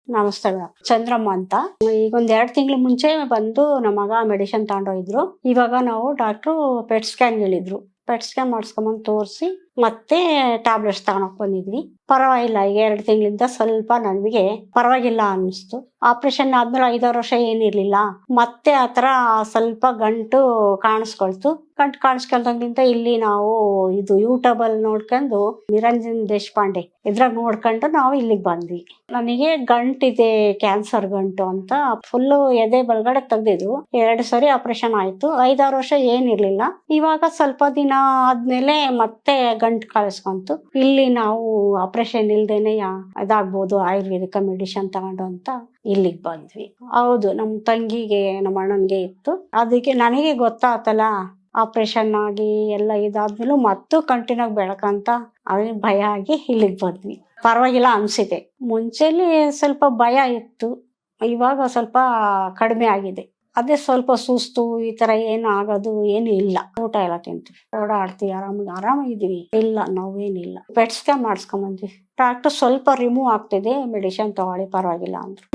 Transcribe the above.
ನಮಸ್ತೆ ಮೇಡಮ್, ಚಂದ್ರಮ್ಮ ಅಂತ. ಈಗ ಒಂದ್ 2 ತಿಂಗಳ ಮುಂಚೆ ಬಂದು ನಮ್ಮ ಮಗ ಮೆಡಿಸಿನ್ ತಗೊಂಡೋಗಿದ್ರು. ಇವಾಗ ನಾವು ಡಾಕ್ಟ್ರು ಪೆಟ್ ಸ್ಕ್ಯಾನ್ ಹೇಳಿದ್ರು. ಪೆಟ್ ಸ್ಕ್ಯಾನ್ ಮಾಡಿಸ್ಕೊಂಬಂದು ತೋರಿಸಿ ಮತ್ತೆ ಟ್ಯಾಬ್ಲೆಟ್ಸ್ ತಗೊಂಡೋಗ್ ಬಂದಿದ್ವಿ. ಪರವಾಗಿಲ್ಲ, ಈಗ 2 ತಿಂಗಳಿಂದ ಸ್ವಲ್ಪ ನನಗೆ ಪರವಾಗಿಲ್ಲ ಅನ್ನಿಸ್ತು. ಆಪರೇಷನ್ ಆದ್ಮೇಲೆ 5-6 ವರ್ಷ ಏನಿರ್ಲಿಲ್ಲ, ಮತ್ತೆ ಆತರ ಸ್ವಲ್ಪ ಗಂಟು ಕಾಣಿಸ್ಕೊಳ್ತು. ಗಂಟು ಕಾಣಿಸ್ಕೊಳ್ದಂಗಿಂತ ಇಲ್ಲಿ ನಾವು ಇದು ಯೂಟ್ಯೂಬ್ ಅಲ್ಲಿ ನೋಡ್ಕೊಂಡು ನಿರಂಜನ್ ದೇಶಪಾಂಡೆ ಇದ್ರಾಗ ನೋಡ್ಕೊಂಡು ನಾವು ಇಲ್ಲಿಗೆ ಬಂದ್ವಿ. ನನಗೆ ಗಂಟಿದೆ, ಕ್ಯಾನ್ಸರ್ ಗಂಟು ಅಂತ ಫುಲ್ಲು ಎದೆ ಬಲಗಡೆ ತೆಗ್ದಿದ್ರು. 2 ಸರಿ ಆಪರೇಷನ್ ಆಯ್ತು. 5-6 ವರ್ಷ ಏನಿರ್ಲಿಲ್ಲ. ಇವಾಗ ಸ್ವಲ್ಪ ದಿನ ಆದ್ಮೇಲೆ ಮತ್ತೆ ಗಂಟು ಕಾಣಿಸ್ಕೊಂತು. ಇಲ್ಲಿ ನಾವು ಆಪರೇಷನ್ ಇಲ್ದೇನೆ ಇದಾಗ್ಬೋದು ಆಯುರ್ವೇದಿಕ ಮೆಡಿಸಿನ್ ತಗೊಂಡು ಅಂತ ಇಲ್ಲಿಗೆ ಬಂದ್ವಿ. ಹೌದು, ನಮ್ಮ ತಂಗಿಗೆ ನಮ್ಮ ಅಣ್ಣನ್ಗೆ ಇತ್ತು. ಅದಕ್ಕೆ ನನಗೆ ಗೊತ್ತಾತಲ್ಲ, ಆಪರೇಷನ್ ಆಗಿ ಎಲ್ಲ ಇದಾದ್ಮೇಲೆ ಮತ್ತು ಕಂಟಿನ್ಯೂ ಬೆಳಕಂತ ಅದೇ ಭಯ ಆಗಿ ಇಲ್ಲಿಗೆ ಬಂದ್ವಿ. ಪರವಾಗಿಲ್ಲ ಅನ್ಸಿದೆ. ಮುಂಚೆಲಿ ಸ್ವಲ್ಪ ಭಯ ಇತ್ತು, ಇವಾಗ ಸ್ವಲ್ಪ ಕಡಿಮೆ ಆಗಿದೆ. ಅದೇ ಸ್ವಲ್ಪ ಸುಸ್ತು ಈ ತರ ಏನು ಆಗೋದು ಏನು ಇಲ್ಲ. ಊಟ ಎಲ್ಲ ತಿಂತೀವಿ, ಓಡಾಡ್ತೀವಿ, ಆರಾಮಾಗಿದ್ದೀವಿ. ಇಲ್ಲ ನೋವೇನಿಲ್ಲ. ಪೆಟ್ ಸ್ಕ್ಯಾನ್ ಮಾಡಿಸ್ಕೊಂಬಂದ್ವಿ. ಡಾಕ್ಟರ್ ಸ್ವಲ್ಪ ರಿಮೂವ್ ಆಗ್ತಿದೆ, ಮೆಡಿಸಿನ್ ತಗೊಳ್ಳಿ ಪರವಾಗಿಲ್ಲ ಅಂದ್ರು.